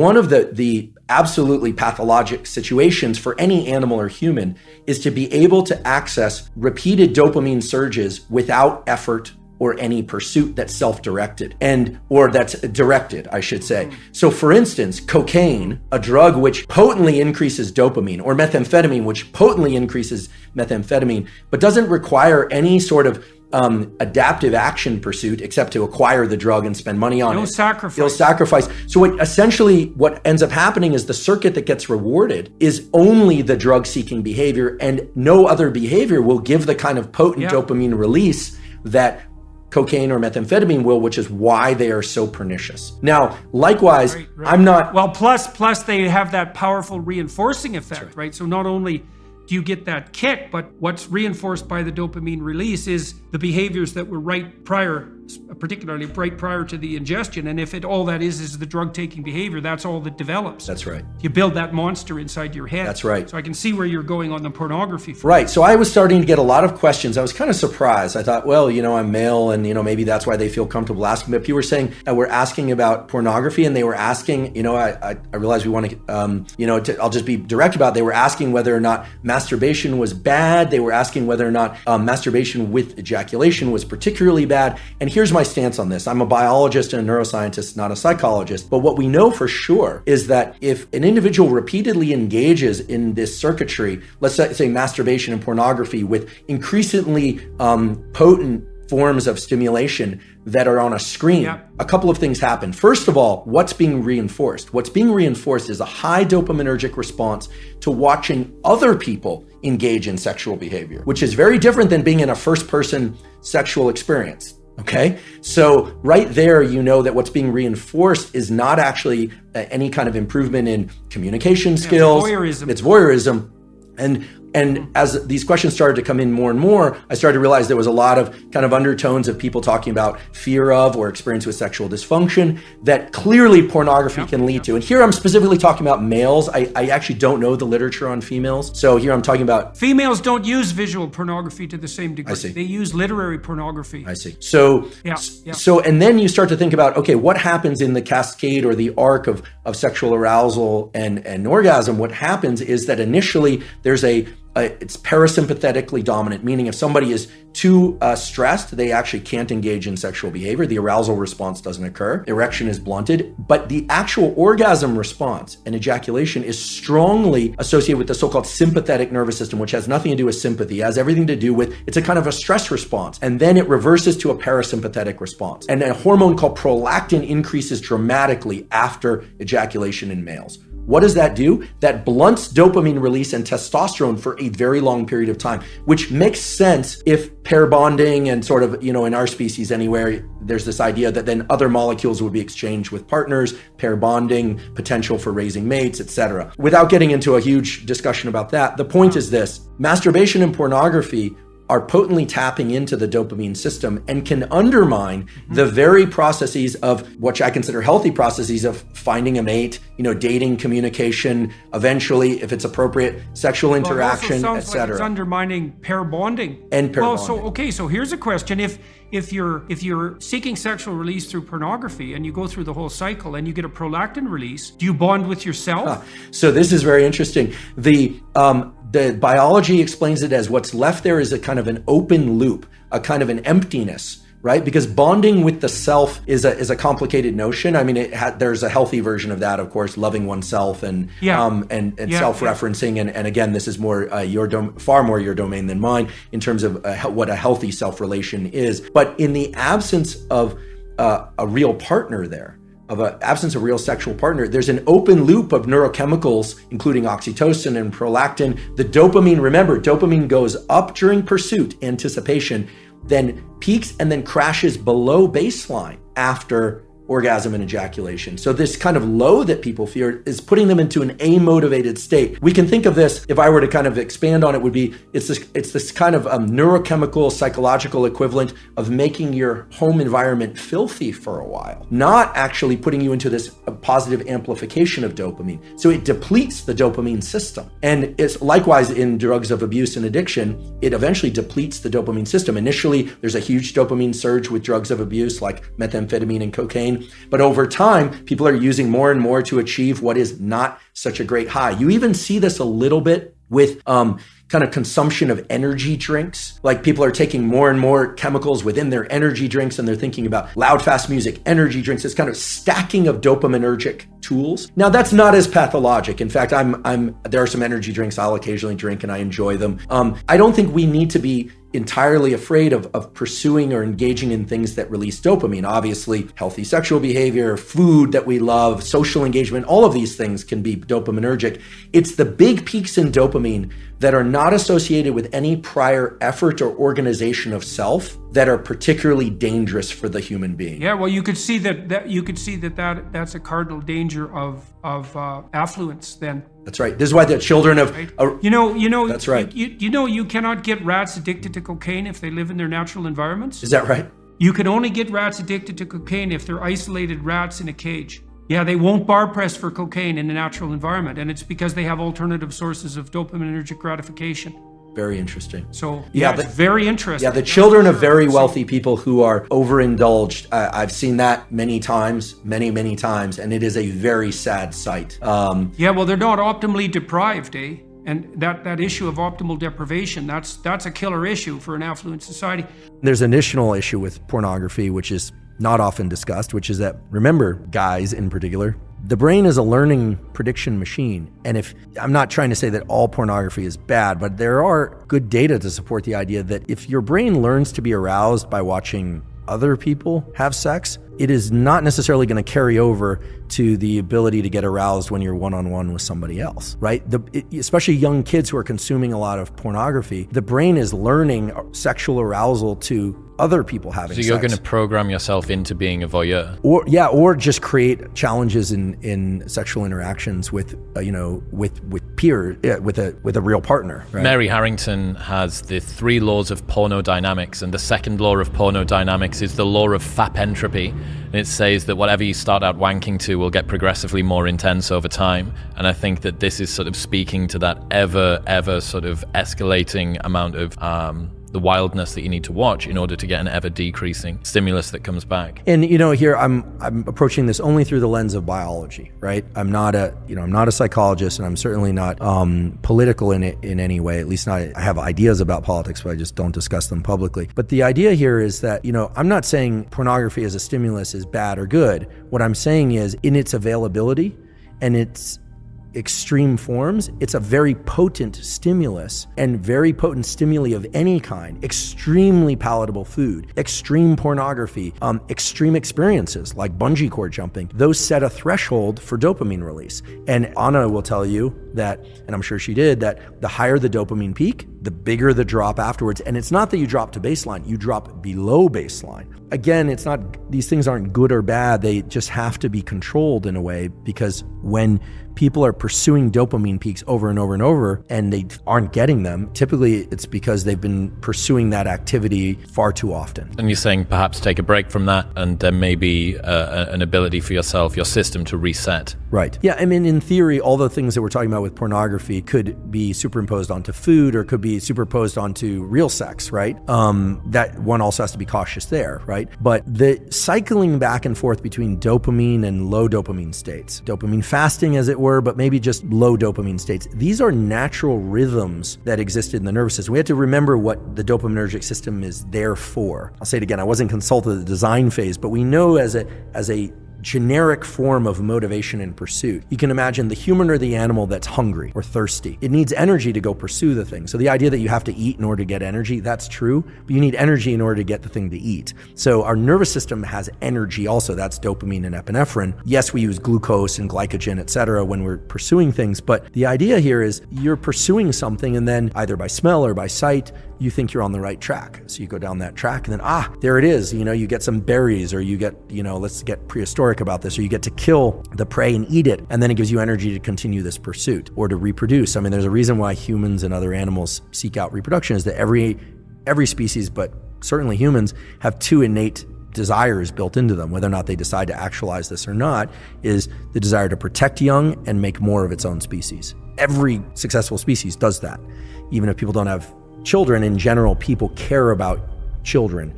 One of the absolutely pathologic situations for any animal or human is to be able to access repeated dopamine surges without effort or any pursuit that's self-directed or that's directed, I should say. So for instance, cocaine, a drug which potently increases dopamine, or methamphetamine, which potently increases methamphetamine, but doesn't require any sort of adaptive action pursuit except to acquire the drug and spend money on it. No sacrifice. So what ends up happening is the circuit that gets rewarded is only the drug-seeking behavior, and no other behavior will give the kind of potent dopamine release that cocaine or methamphetamine will, which is why they are so pernicious. Now, likewise, Right. I'm not... Well, plus they have that powerful reinforcing effect, right? So not only do you get that kick, but what's reinforced by the dopamine release is the behaviors that were right prior, particularly right prior to the ingestion. And if all that is the drug-taking behavior, that's all that develops. That's right. You build that monster inside your head. That's right. So I can see where you're going on the pornography. Right. So I was starting to get a lot of questions. I was kind of surprised. I thought, well, I'm male and, maybe that's why they feel comfortable asking. But people were saying, we're asking about pornography, and they were asking, I realized we want to, I'll just be direct about it. They were asking whether or not masturbation was bad. They were asking whether or not masturbation with ejaculation was particularly bad. And here's my stance on this. I'm a biologist and a neuroscientist, not a psychologist. But what we know for sure is that if an individual repeatedly engages in this circuitry, let's say masturbation and pornography with increasingly potent forms of stimulation that are on a screen, a couple of things happen. First of all, what's being reinforced? What's being reinforced is a high dopaminergic response to watching other people engage in sexual behavior, which is very different than being in a first-person sexual experience. Okay, so right there, that what's being reinforced is not actually any kind of improvement in communication skills. It's voyeurism. And as these questions started to come in more and more, I started to realize there was a lot of kind of undertones of people talking about fear of or experience with sexual dysfunction that clearly pornography can lead to. And here I'm specifically talking about males. I actually don't know the literature on females. So here I'm talking about... Females don't use visual pornography to the same degree. I see. They use literary pornography. I see. So, and then you start to think about, okay, what happens in the cascade or the arc of sexual arousal and orgasm? What happens is that initially there's it's parasympathetically dominant, meaning if somebody is too stressed, they actually can't engage in sexual behavior. The arousal response doesn't occur. Erection is blunted, but the actual orgasm response and ejaculation is strongly associated with the so-called sympathetic nervous system, which has nothing to do with sympathy. It has everything to do with, it's a kind of a stress response. And then it reverses to a parasympathetic response. And a hormone called prolactin increases dramatically after ejaculation in males. What does that do? That blunts dopamine release and testosterone for a very long period of time, which makes sense if pair bonding and sort of, in our species anywhere, there's this idea that then other molecules would be exchanged with partners, pair bonding, potential for raising mates, etc. Without getting into a huge discussion about that, the point is this: masturbation and pornography are potently tapping into the dopamine system and can undermine the very processes of which I consider healthy processes of finding a mate, dating, communication, eventually, if it's appropriate, sexual interaction, etc. Like it's undermining pair bonding. And pair bonding. So here's a question. If you're seeking sexual release through pornography and you go through the whole cycle and you get a prolactin release, do you bond with yourself? So this is very interesting. The biology explains it as what's left there is a kind of an open loop, a kind of an emptiness, right? Because bonding with the self is a complicated notion. I mean, there's a healthy version of that, of course, loving oneself and self-referencing. And again, this is more far more your domain than mine in terms of what a healthy self-relation is. But in the absence of a real partner there, absence of real sexual partner, there's an open loop of neurochemicals, including oxytocin and prolactin. The dopamine goes up during pursuit, anticipation, then peaks and then crashes below baseline after orgasm and ejaculation. So this kind of low that people fear is putting them into an amotivated state. We can think of this, if I were to kind of expand on it, would be, it's this kind of neurochemical, psychological equivalent of making your home environment filthy for a while, not actually putting you into this positive amplification of dopamine. So it depletes the dopamine system. And it's likewise in drugs of abuse and addiction, it eventually depletes the dopamine system. Initially, there's a huge dopamine surge with drugs of abuse like methamphetamine and cocaine. dopamine. But over time, people are using more and more to achieve what is not such a great high. You even see this a little bit with kind of consumption of energy drinks. Like people are taking more and more chemicals within their energy drinks, and they're thinking about loud, fast music, energy drinks. It's kind of stacking of dopaminergic tools. Now that's not as pathologic. In fact, there are some energy drinks I'll occasionally drink and I enjoy them. I don't think we need to be entirely afraid of pursuing or engaging in things that release dopamine. Obviously, healthy sexual behavior, food that we love, social engagement, all of these things can be dopaminergic. It's the big peaks in dopamine that are not associated with any prior effort or organization of self that are particularly dangerous for the human being. Yeah, well, you could see that's a cardinal danger of affluence then. That's right. This is why the children of that's right. You cannot get rats addicted to cocaine if they live in their natural environments. Is that right? You can only get rats addicted to cocaine if they're isolated rats in a cage. Yeah, they won't bar press for cocaine in a natural environment, and it's because they have alternative sources of dopaminergic gratification. Very interesting. So it's very interesting. Yeah, the children of very wealthy people who are overindulged, I've seen that many times, many times, and it is a very sad sight. Well, they're not optimally deprived, eh? And that issue of optimal deprivation, that's a killer issue for an affluent society. There's an additional issue with pornography, which is not often discussed, which is that, remember, guys in particular, the brain is a learning prediction machine. And I'm not trying to say that all pornography is bad, but there are good data to support the idea that if your brain learns to be aroused by watching other people have sex, it is not necessarily going to carry over to the ability to get aroused when you're one-on-one with somebody else, right? Especially young kids who are consuming a lot of pornography, the brain is learning sexual arousal to other people having sex. So you're going to program yourself into being a voyeur, or just create challenges in sexual interactions with peers, with a real partner. Right? Mary Harrington has the 3 laws of pornodynamics, and the second law of pornodynamics is the law of FAP entropy, and it says that whatever you start out wanking to will get progressively more intense over time. And I think that this is sort of speaking to that ever sort of escalating amount of the wildness that you need to watch in order to get an ever decreasing stimulus that comes back. And here I'm approaching this only through the lens of biology, right? I'm not a psychologist, and I'm certainly not political in any way. At least I have ideas about politics, but I just don't discuss them publicly. But the idea here is that I'm not saying pornography as a stimulus is bad or good. What I'm saying is, in its availability and its extreme forms, it's a very potent stimulus, and very potent stimuli of any kind, extremely palatable food, extreme pornography, extreme experiences like bungee cord jumping, those set a threshold for dopamine release. And Anna will tell you that, and I'm sure she did, that the higher the dopamine peak, the bigger the drop afterwards. And it's not that you drop to baseline, you drop below baseline. Again, these things aren't good or bad, they just have to be controlled in a way, because when people are pursuing dopamine peaks over and over and over and they aren't getting them, typically it's because they've been pursuing that activity far too often. And you're saying perhaps take a break from that, and there may be an ability for your system to reset. Right. Yeah, I mean, in theory, all the things that we're talking about with pornography could be superimposed onto food, or could be superimposed onto real sex, right? That one also has to be cautious there, right? But the cycling back and forth between dopamine and low dopamine states, dopamine fasting as it were, but maybe just low dopamine states, these are natural rhythms that exist in the nervous system. We have to remember what the dopaminergic system is there for. I'll say it again, I wasn't consulted at the design phase, but we know as a generic form of motivation and pursuit. You can imagine the human or the animal that's hungry or thirsty. It needs energy to go pursue the thing. So the idea that you have to eat in order to get energy, that's true, but you need energy in order to get the thing to eat. So our nervous system has energy also. That's dopamine and epinephrine. Yes, we use glucose and glycogen, etc., when we're pursuing things, but the idea here is you're pursuing something, and then either by smell or by sight, you think you're on the right track. So you go down that track, and then, there it is. You get some berries, or you get, let's get prehistoric about this, or you get to kill the prey and eat it, and then it gives you energy to continue this pursuit or to reproduce. I mean, there's a reason why humans and other animals seek out reproduction, is that every species, but certainly humans, have 2 innate desires built into them. Whether or not they decide to actualize this or not is the desire to protect young and make more of its own species. Every successful species does that. Even if people don't have children, in general, people care about children.